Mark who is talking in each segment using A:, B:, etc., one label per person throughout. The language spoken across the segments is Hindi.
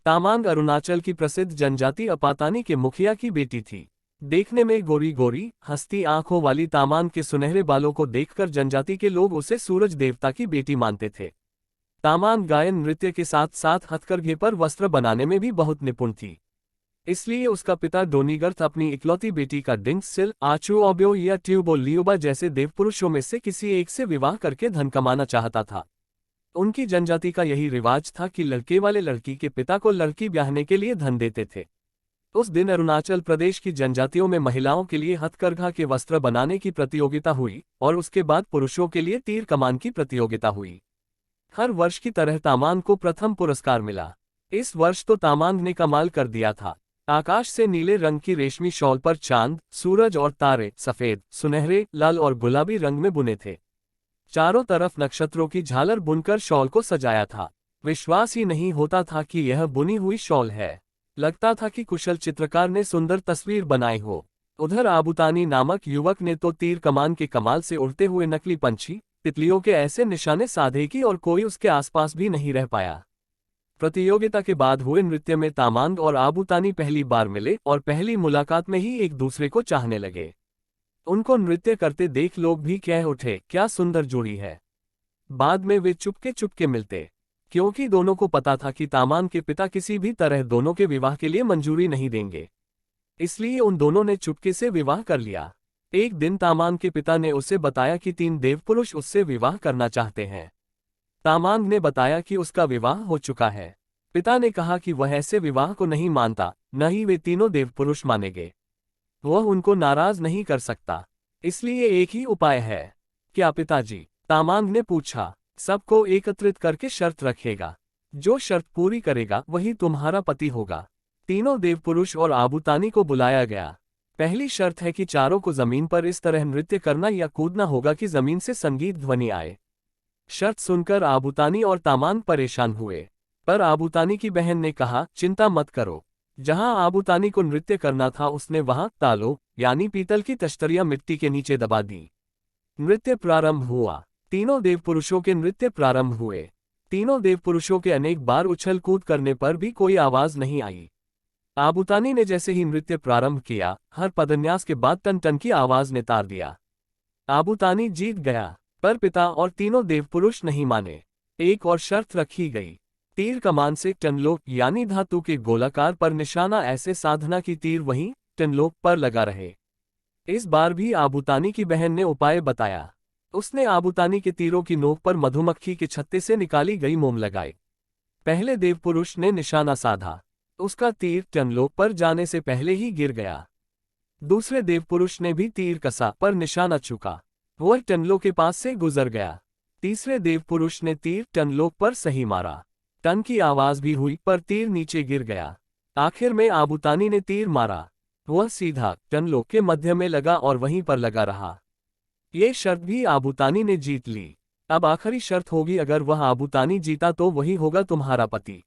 A: तामांग अरुणाचल की प्रसिद्ध जनजाति अपातानी के मुखिया की बेटी थी। देखने में गोरी गोरी हंसती आंखों वाली तामांग के सुनहरे बालों को देखकर जनजाति के लोग उसे सूरज देवता की बेटी मानते थे। तामांग गायन नृत्य के साथ साथ हथकरघे पर वस्त्र बनाने में भी बहुत निपुण थी। इसलिए उसका पिता डोनीगर्थ अपनी इकलौती बेटी का डिंगसिल, आचुओब्यो या ट्यूबो लियोबा जैसे देवपुरुषों में से किसी एक से विवाह करके धन कमाना चाहता था। उनकी जनजाति का यही रिवाज था कि लड़के वाले लड़की के पिता को लड़की ब्याहने के लिए धन देते थे। उस दिन अरुणाचल प्रदेश की जनजातियों में महिलाओं के लिए हथकरघा के वस्त्र बनाने की प्रतियोगिता हुई और उसके बाद पुरुषों के लिए तीर कमान की प्रतियोगिता हुई। हर वर्ष की तरह तामांग को प्रथम पुरस्कार मिला। इस वर्ष तो तामांग ने कमाल कर दिया था। आकाश से नीले रंग की रेशमी शॉल पर चांद, सूरज और तारे सफेद, सुनहरे, लाल और गुलाबी रंग में बुने थे। चारों तरफ नक्षत्रों की झालर बुनकर शॉल को सजाया था। विश्वास ही नहीं होता था कि यह बुनी हुई शॉल है। लगता था कि कुशल चित्रकार ने सुंदर तस्वीर बनाई हो। उधर आबुतानी नामक युवक ने तो तीर कमान के कमाल से उड़ते हुए नकली पंछी, तितलियों के ऐसे निशाने साधे कि और कोई उसके आसपास भी नहीं रह पाया। प्रतियोगिता के बाद हुए नृत्य में तामांग और आबुतानी पहली बार मिले और पहली मुलाकात में ही एक दूसरे को चाहने लगे। उनको नृत्य करते देख लोग भी कह उठे, क्या सुंदर जोड़ी है। बाद में वे चुपके चुपके मिलते, क्योंकि दोनों को पता था कि तामांग के पिता किसी भी तरह दोनों के विवाह के लिए मंजूरी नहीं देंगे। इसलिए उन दोनों ने चुपके से विवाह कर लिया। एक दिन तामांग के पिता ने उसे बताया कि 3 देवपुरुष उससे विवाह करना चाहते हैं। तामांग ने बताया कि उसका विवाह हो चुका है। पिता ने कहा कि वह ऐसे विवाह को नहीं मानता, न ही वे तीनों देवपुरुष मानेंगे। वह उनको नाराज नहीं कर सकता। इसलिए एक ही उपाय है। क्या पिताजी? तामांग ने पूछा। सबको एकत्रित करके शर्त रखेगा। जो शर्त पूरी करेगा वही तुम्हारा पति होगा। तीनों देवपुरुष और आबुतानी को बुलाया गया। पहली शर्त है कि चारों को जमीन पर इस तरह नृत्य करना या कूदना होगा कि जमीन से संगीत ध्वनि आए। शर्त सुनकर आबुतानी और तामांग परेशान हुए, पर आबुतानी की बहन ने कहा, चिंता मत करो। जहां आबुतानी को नृत्य करना था उसने वहां तालों यानी पीतल की तश्तरियां मिट्टी के नीचे दबा दी। नृत्य प्रारंभ हुआ। तीनों देवपुरुषों के नृत्य प्रारंभ हुए। तीनों देवपुरुषों के अनेक बार उछल कूद करने पर भी कोई आवाज नहीं आई। आबुतानी ने जैसे ही नृत्य प्रारंभ किया, हर पदन्यास के बाद टन टन की आवाज ने तार दिया। आबुतानी जीत गया, पर पिता और तीनों देवपुरुष नहीं माने। एक और शर्त रखी गई। तीर कमान से टनलोक यानी धातु के गोलाकार पर निशाना ऐसे साधना की तीर वहीं टनलोक पर लगा रहे। इस बार भी आबुतानी की बहन ने उपाय बताया। उसने आबुतानी के तीरों की नोक पर मधुमक्खी के छत्ते से निकाली गई मोम लगाई। पहले देवपुरुष ने निशाना साधा। उसका तीर टनलोक पर जाने से पहले ही गिर गया। दूसरे देवपुरुष ने भी तीर कसा, पर निशाना चुका। वह टनलोक के पास से गुजर गया। तीसरे देवपुरुष ने तीर टनलोक पर सही मारा। टन की आवाज भी हुई, पर तीर नीचे गिर गया। आखिर में आबुतानी ने तीर मारा। वह सीधा टनलोक के मध्य में लगा और वहीं पर लगा रहा। ये शर्त भी आबुतानी ने जीत ली। अब आखिरी शर्त होगी, अगर वह आबुतानी जीता तो वही होगा तुम्हारा पति।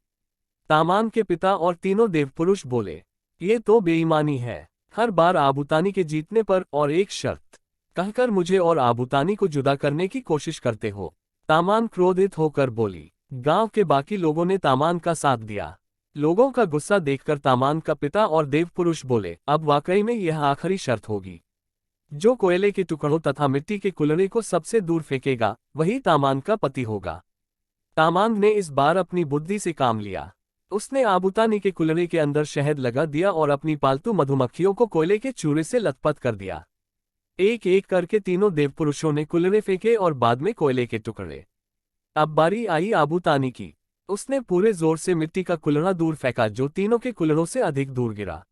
A: तामांग के पिता और तीनों देवपुरुष बोले, ये तो बेईमानी है। हर बार आबुतानी के जीतने पर और एक शर्त कहकर मुझे और आबुतानी को जुदा करने की कोशिश करते हो। तामांग क्रोधित होकर बोली। गांव के बाकी लोगों ने तामांग का साथ दिया। लोगों का गुस्सा देखकर तामांग का पिता और देवपुरुष बोले, अब वाकई में यह आखिरी शर्त होगी। जो कोयले के टुकड़ों तथा मिट्टी के कुल्हड़े को सबसे दूर फेंकेगा वही तामांग का पति होगा। तामांग ने इस बार अपनी बुद्धि से काम लिया। उसने आबुतानी के कुल्हड़े के अंदर शहद लगा दिया और अपनी पालतू मधुमक्खियों को कोयले के चूरे से लथपथ कर दिया। एक एक करके तीनों देवपुरुषों ने कुल्हड़े फेंके और बाद में कोयले के टुकड़े। अब बारी आई आबुतानी की। उसने पूरे जोर से मिट्टी का कुल्हड़ा दूर फेंका, जो तीनों के कुल्हड़ों से अधिक दूर गिरा।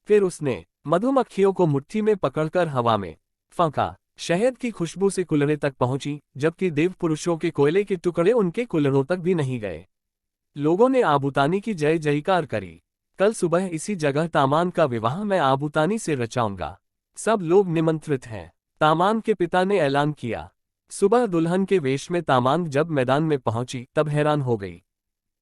A: फिर उसने मधुमक्खियों को मुट्ठी में पकड़कर हवा में फेंका। शहद की खुशबू से कुल्हड़े तक पहुंची, जबकि देवपुरुषों के कोयले के टुकड़े उनके कुल्हड़ों तक भी नहीं गए। लोगों ने आबुतानी की जय जयकार करी। कल सुबह इसी जगह तामांग का विवाह मैं आबुतानी से रचाऊंगा। सब लोग निमंत्रित हैं। तामांग के पिता ने ऐलान किया। सुबह दुल्हन के वेश में तामांग जब मैदान में पहुंची तब हैरान हो गई।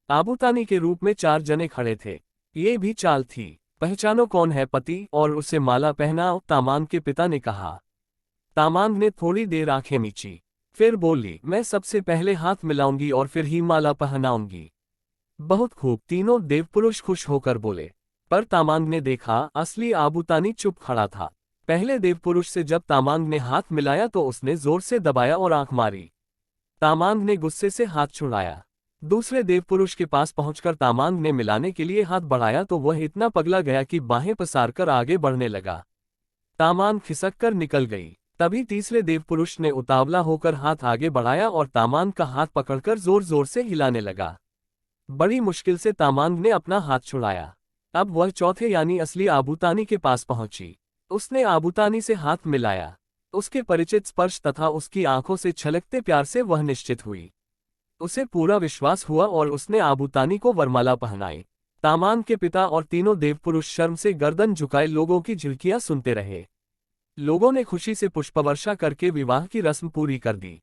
A: आबुतानी के रूप में 4 जने खड़े थे। ये भी चाल थी, पहचानो कौन है पति और उसे माला पहनाओ, तामांग के पिता ने कहा। तामांग ने थोड़ी देर आंखें मीची, फिर बोली, मैं सबसे पहले हाथ मिलाऊंगी और फिर ही माला पहनाऊंगी। बहुत खूब, तीनों देवपुरुष खुश होकर बोले। पर तामांग ने देखा, असली आबूतानी चुप खड़ा था। पहले देवपुरुष से जब तामांग ने हाथ मिलाया तो उसने जोर से दबाया और आंख मारी। तामांग ने गुस्से से हाथ छुड़ाया। दूसरे देवपुरुष के पास पहुंचकर तामांग ने मिलाने के लिए हाथ बढ़ाया तो वह इतना पगला गया कि बाहें पसारकर आगे बढ़ने लगा। तामांग खिसक कर निकल गई। तभी तीसरे देवपुरुष ने उतावला होकर हाथ आगे बढ़ाया और तामांग का हाथ पकड़कर जोर जोर से हिलाने लगा। बड़ी मुश्किल से तामांग ने अपना हाथ छुड़ाया। अब वह चौथे यानी असली आबूतानी के पास पहुंची। उसने आबूतानी से हाथ मिलाया। उसके परिचित स्पर्श तथा उसकी आंखों से छलकते प्यार से वह निश्चित हुई। उसे पूरा विश्वास हुआ और उसने आबूतानी को वरमाला पहनाई। तामांग के पिता और तीनों देवपुरुष शर्म से गर्दन झुकाए लोगों की झिड़कियां सुनते रहे। लोगों ने खुशी से पुष्पवर्षा करके विवाह की रस्म पूरी कर दी।